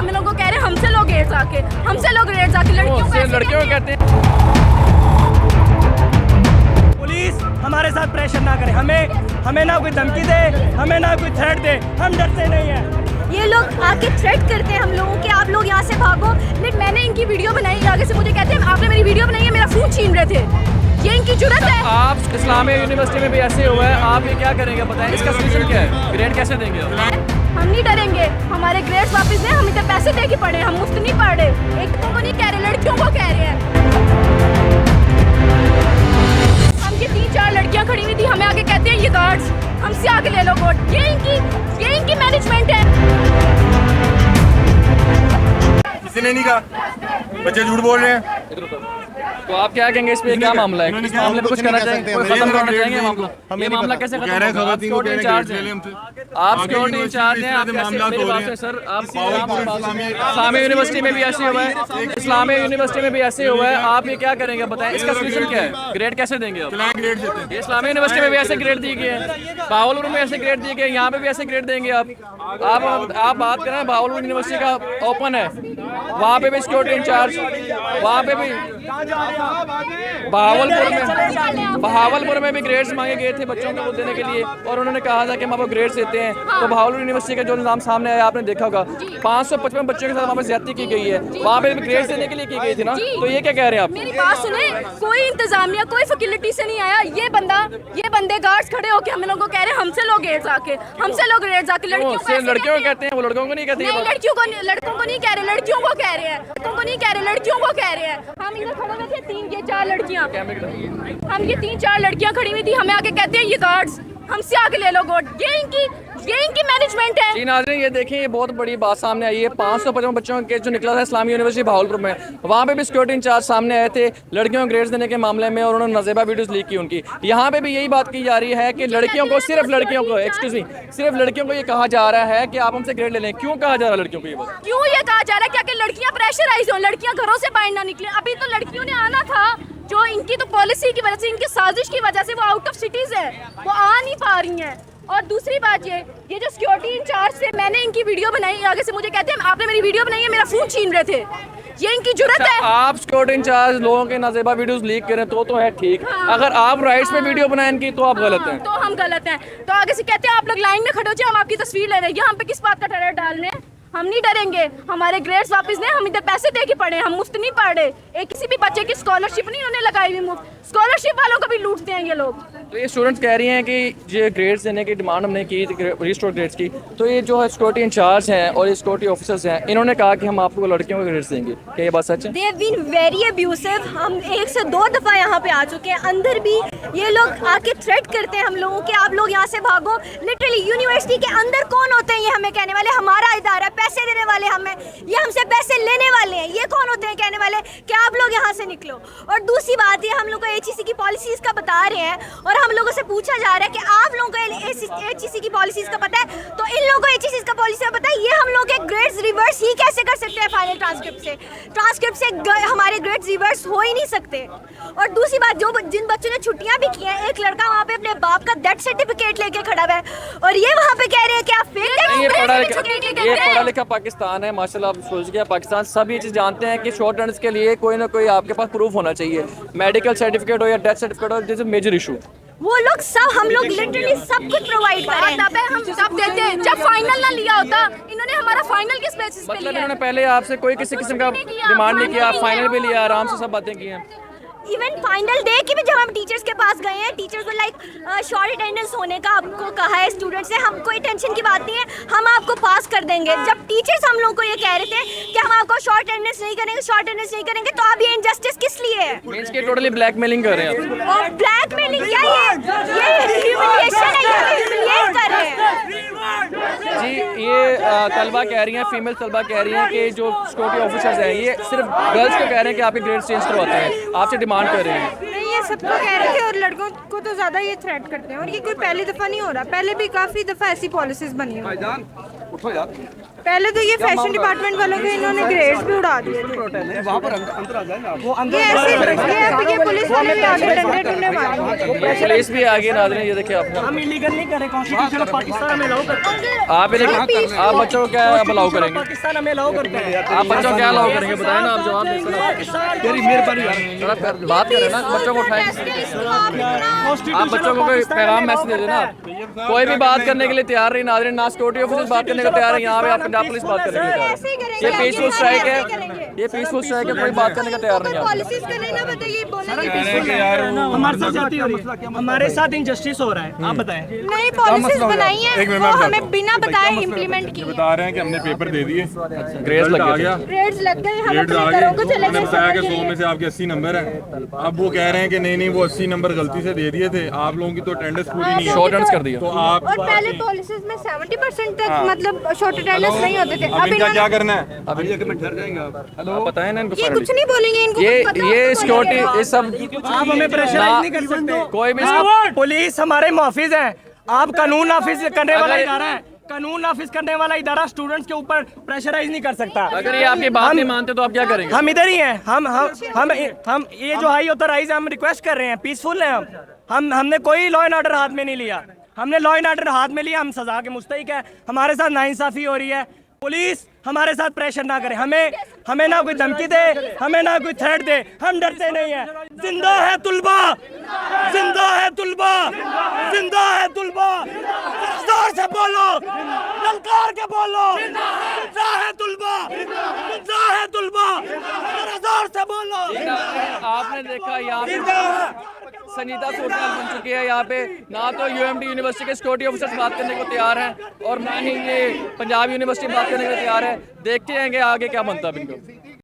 हम लोगों को कह रहे हैं हमसे लो ग्रेड्स आके, हमसे लो ग्रेड्स आके। लड़कियों को कहते हैं। पुलिस हमारे साथ प्रेशर ना करे, हमें ना कोई धमकी दे, हमें ना कोई थ्रेट दे, हम डरते नहीं हैं। ये लोग आके थ्रेट करते हैं हम लोगों के, आप लोग यहाँ से भागो। लेकिन मैंने इनकी वीडियो बनाई, आगे से मुझे कहते हैं आपने मेरी वीडियो बनाई है, मेरा फोन छीन रहे थे। ये इनकी जुर्रत है। आप इस्लामिया यूनिवर्सिटी में भी ऐसे हुआ है, आप ये क्या करेंगे बताएं, इसका सोल्यूशन क्या है, ग्रेड कैसे देंगे आप? हम नहीं डरेंगे, हमारे ग्रेड्स वापस दें, हम इधर पैसे दे के पढ़े, हम मुफ्त नहीं पढ़ रहे। एक को नहीं कह रहे, लड़कियों को कह रहे हैं। हम ये 3-4 लड़कियां खड़ी हुई थी, हमें आगे कहते हैं ये गार्ड्स हमसे आगे ले लो वोट। ये इनकी मैनेजमेंट है। किसी ने नहीं कहा, बच्चे झूठ बोल रहे हैं। तो आप क्या कहेंगे इस पे, क्या मामला है? इस मामले पे कुछ करना चाहेंगे, खत्म करना चाहेंगे मामला? ये मामला कैसे खत्म होगा? आप सिक्योरिटी इंचार्ज हैं, आप सिक्योरिटी इंचार्ज हैं, आप कैसे मेरी बात है सर, आप इस्लामिया यूनिवर्सिटी में भी ऐसे हुआ है, इस्लामिया यूनिवर्सिटी में भी ऐसे हुआ है, आप ये क्या करेंगे बताएं, इसका सोल्यूशन क्या है, ग्रेड कैसे देंगे आप? ये इस्लामिया यूनिवर्सिटी में भी ऐसे ग्रेड दिए गए हैं, भावलपुर में ऐसे ग्रेड दिए गए, यहाँ पे भी ऐसे ग्रेड देंगे आप बात करें। भावलपुर यूनिवर्सिटी का ओपन है, वहाँ पे भी सिक्योरिटी इंचार्ज, वहाँ पे भी भावलपुर में भी ग्रेड्स मांगे गए थे बच्चों को देने के लिए, और उन्होंने कहा था कि हम आपको ग्रेड्स देते हैं। तो भावलपुर यूनिवर्सिटी का जो निज़ाम सामने आया आपने देखा होगा, 555 बच्चों के साथ वहाँ पर ज्यादती की गई है, वहाँ पे भी ग्रेड्स देने के लिए की गई थी ना। तो ये क्या कह रहे हैं आप? मेरी बात सुने, कोई इंतजामिया कोई फैसिलिटी से नहीं आया। ये बंदे गार्ड्स खड़े होके हम लोगों को कह रहे हैं हमसे लो ग्रेड्स आके, हमसे लो ग्रेड्स आके। लड़कियों को कहते हैं, वो लड़कों को नहीं कहते हैं। लड़कों को नहीं कह रहे, लड़कियों को कह रहे हैं, लड़कों को नहीं कह रहे, लड़कियों को कह रहे हैं। हम इधर खड़े हुए थे, 3-4 लड़कियां, हम ये 3-4 लड़कियां खड़ी हुई थी, हमें आके कहते हैं ये गार्ड्स हमसे आगे ले लो वोट। ये इनकी मैनेजमेंट है। जी नाज़रीन, ये देखें, ये बहुत बड़ी बात सामने आई है। 555 बच्चों के जो निकला था इस्लामी यूनिवर्सिटी भावलपुर में, वहाँ पे भी सिक्योरिटी इंचार्ज सामने आए थे लड़कियों को ग्रेड्स देने के मामले में, और उन्होंने नज़ेबा वीडियोस लीक की उनकी। यहाँ पे भी यही बात की जा रही है कि लड़कियों को, सिर्फ लड़कियों को, एक्सक्यूज मी, सिर्फ लड़कियों को ये कहा जा रहा है कि आप हमसे ग्रेड ले लें। क्यों कहा जा रहा है लड़कियों को ये बात? क्यों ये कहा जा रहा है? क्या कि लड़कियां प्रेशराइज हो, लड़कियां घरों से बाहर ना निकले। अभी तो लड़कियों ने आना था, जो इनकी तो पॉलिसी की वजह से, इनकी साजिश की वजह से वो आउट ऑफ सिटीज है, वो आ नहीं पा रही हैं। और दूसरी बात ये जो सिक्योरिटी इंचार्ज से मैंने इनकी वीडियो बनाई, आगे से मुझे कहते हैं आपने मेरी वीडियो बनाई है, मेरा फोन छीन रहे थे। ये इनकी जुर्रत है। आप सिक्योरिटी इंचार्ज लोगों के नाजेबा वीडियोस लीक करें तो है ठीक। हाँ, अगर आप राइट्स पे वीडियो बनाएं इनकी, तो आप गलत हैं। तो हम गलत हैं। तो आगे से कहते हैं आप लोग लाइन में खड़े हो जाए, हम आपकी तस्वीर ले रहे हैं। यहाँ पे किस बात का डर डाल रहे हैं? हम नहीं डरेंगे, हमारे ग्रेड्स वापस दें, हम इधर पैसे दे के पढ़े, हम मुफ्त नहीं पढ़ रहे। एक किसी भी बच्चे की स्कॉलरशिप नहीं उन्होंने लगाई हुई मुफ्त, स्कॉलरशिप वालों को भी लूटते हैं ये लोग। तो ये स्टूडेंट्स कह रही हैं कि ये ग्रेड्स देने की डिमांड हमने की, रिस्टोर ग्रेड्स की, तो ये जो है सिक्योरिटी इंचार्ज हैं और ये सिक्योरिटी ऑफिसर्स हैं, इन्होंने कहा कि हम आपको लड़कियों को ग्रेड्स देंगे। क्या ये बात सच है? They have been very abusive। हम 1 से 2 दफ़ा यहाँ पे आ चुके हैं, अंदर भी ये लोग आके थ्रेट करते हैं हम लोगों के, आप लोग यहाँ से भागो। लिटरली यूनिवर्सिटी के अंदर कौन होते हैं ये हमें कहने वाले? हमारा इदारा, पैसे देने वाले हमें, ये हमसे पैसे लेने वाले हैं। ये कौन होते हैं कहने वाले कि आप लोग यहाँ से निकलो? और दूसरी बात ये, हम लोग को HEC की पॉलिसीज़ का बता रहे हैं, और हम लोगों से पूछा जा रहा है कि आप लोगों को HEC की पॉलिसीज़ का पता है? तो इन लोगों को HEC का पॉलिसी का पता है? ये हम लोग के ग्रेड्स रिवर्स ही कैसे कर सकते हैं? फाइनल ट्रांसक्रिप्ट से हमारे ग्रेड्स रिवर्स हो ही नहीं सकते। और दूसरी बात, जिन बच्चों ने छुट्टियां भी की हैं, एक लड़का वहाँ पे अपने बाप का डेथ सर्टिफिकेट लेके खड़ा हुआ है, और ये वहाँ पे कह रहे हैं कि आप ये पढ़ा लिखा पाकिस्तान है माशाल्लाह। आप सोच गया पाकिस्तान, सब ये चीज़ जानते हैं कि शॉर्ट रन के लिए कोई ना कोई आपके पास प्रूफ होना चाहिए, मेडिकल सर्टिफिकेट हो या डेथ सर्टिफिकेट हो, दिस इज मेजर इशू। वो लोग सब, हम लोग लिटरली सब कुछ प्रोवाइड कर रहे हैं। हम सब देते हैं। जब फाइनल ना लिया होता, इन्होंने हमारा फाइनल किस बेसिस पे लिया? इन्होंने पहले आपसे कोई किसी किस्म का डिमांड नहीं किया, आप फाइनल भी लिया, आराम से सब बातें की हैं। इवन फाइनल डे की भी जब हम टीचर्स के पास गए हैं, टीचर्स को लाइक शॉर्ट अटेंडेंस होने का आपको कहा है स्टूडेंट से, हम कोई टेंशन की बात नहीं है, हम आपको पास कर देंगे। जब टीचर्स हम लोगों को ये कह रहे थे कि हम आपको शॉर्ट अटेंडेंस नहीं करेंगे, तो अब ये इनजस्टिस किस लिए है? मींस के टोटली ब्लैकमेलिंग कर रहे हैं आप। और ब्लैकमेलिंग क्या ये ह्यूमिलिएशन है, ये ह्यूमिलिएट कर रहे हैं। जी, ये तलबा कह रही हैं, फीमेल तलबा कह रही हैं कि जो सिक्योरिटी ऑफिसर्स हैं ये सिर्फ गर्ल्स को कह रहे हैं कि आपके ग्रेड चेंज करवाते हैं, आपसे डिमांड कर रहे हैं। नहीं, ये सबको कह रहे थे, और लड़कों को तो ज़्यादा ये थ्रेट करते हैं, और ये कोई पहली दफ़ा नहीं हो रहा, पहले भी काफ़ी दफ़ा ऐसी पॉलिसीज़ बनी हुई हैं। पहले तो ये फैशन डिपार्टमेंट वालों के इन्होंने ग्रेड्स भी उड़ा दिए थे। वहाँ पर अंदर आ जाए ना वो ये ऐसे ये पुलिस वाले भी आगे डंडे टुंडे मारेंगे। पुलिस भी आगे नाज़रीन, ये देखिए आप हम इलीगल नहीं करें, कॉन्स्टिट्यूशन ऑफ पाकिस्तान में अलाउ करते हैं। आप बच्चों को क्या अलाउ करेंगे? पाकिस्तान हमें अलाउ करते हैं। आप बच्चों को क्या अलाउ करेंगे बताएं ना, आप जवाब दें सर। तेरी मेहरबानी बात करें ना, बच्चों को उठाएं। आप बच्चों को कोई पैगाम मैसेज दे देना। कोई भी बात करने के लिए तैयार नहीं नाज़रीन, ना सिक्योरिटी ऑफिसर बात करने को तैयार है, यहाँ पे आप पंजाब पुलिस बात करने के लिए तैयार है। ये पीसफुल स्ट्राइक है, ये पीसफुल स्ट्राइक है, कोई बात करने का तैयार नहीं है। पॉलिसीज करने ना बताइए, हमारे साथ जाती हो रही है, हमारे साथ इनजस्टिस हो रहा है, आप बताएं। नई पॉलिसीज बनाई है वो हमें बिना बताए इम्प्लीमेंट की। बता रहे हैं कि हमने पेपर दे दिए, ग्रेस लग आ गया, ग्रेड्स लग गए, हम ग्रेड अपने आ घरों को गए। चले उन्होंने गए। बताया कि 100 में से आपके 80 नंबर हैं। अब वो कह रहे हैं कि नहीं वो 80 नंबर गलती से दे दिए थे, आप लोगों की तो अटेंडेंस पूरी नहीं है, शॉर्ट हैंड्स कर दिया। तो आप और पहले पॉलिसीज में 70% तक मतलब शॉर्ट अटेंडेंस नहीं होते थे। अब इनका क्या करना है? हेलो बताएं ना इनको। ये कुछ नहीं बोलेंगे इनको, ये सिक्योरिटी ये सब आप हमें प्रेशराइज नहीं कर सकते। कोई भी पुलिस हमारे मुहाफिज हैं, आप कानून नाफिज करने वाला इदारा है, कानून नाफिज करने वाला इदारा स्टूडेंट्स के ऊपर प्रेशराइज नहीं कर सकता। अगर ये आपकी बात नहीं मानते तो आप क्या करेंगे? हम इधर ही हैं, हम ये जो हाई ऑथराइज हम रिक्वेस्ट कर रहे हैं, पीसफुल हैं हमने कोई लॉ एंड ऑर्डर हाथ में नहीं लिया, हमने लॉ एंड ऑर्डर हाथ में लिया, हम सजा के मुस्तहिक है, हमारे साथ नाइंसाफी हो रही है। पुलिस हमारे साथ प्रेशर ना करे, हमें ना कोई धमकी दे, हमें ना कोई थ्रेट दे, हम डरते नहीं है। जिंदा है तुलबा, जिंदा है तुलबा, जिंदा है तुलबा, जोर से बोलो, ललकार के बोलो, जिंदा है तुलबा, जिंदा है तुलबा, जोर से बोलो। आपने देखा यहाँ पे संजीदा सूरत बन चुकी है। यहाँ पे ना तो यूएमडी यूनिवर्सिटी के सिक्योरिटी ऑफिसर्स बात करने को तैयार हैं और ना ही ये पंजाब यूनिवर्सिटी बात करने को तैयार है। देखते हैं कि आगे क्या बनता है इनको।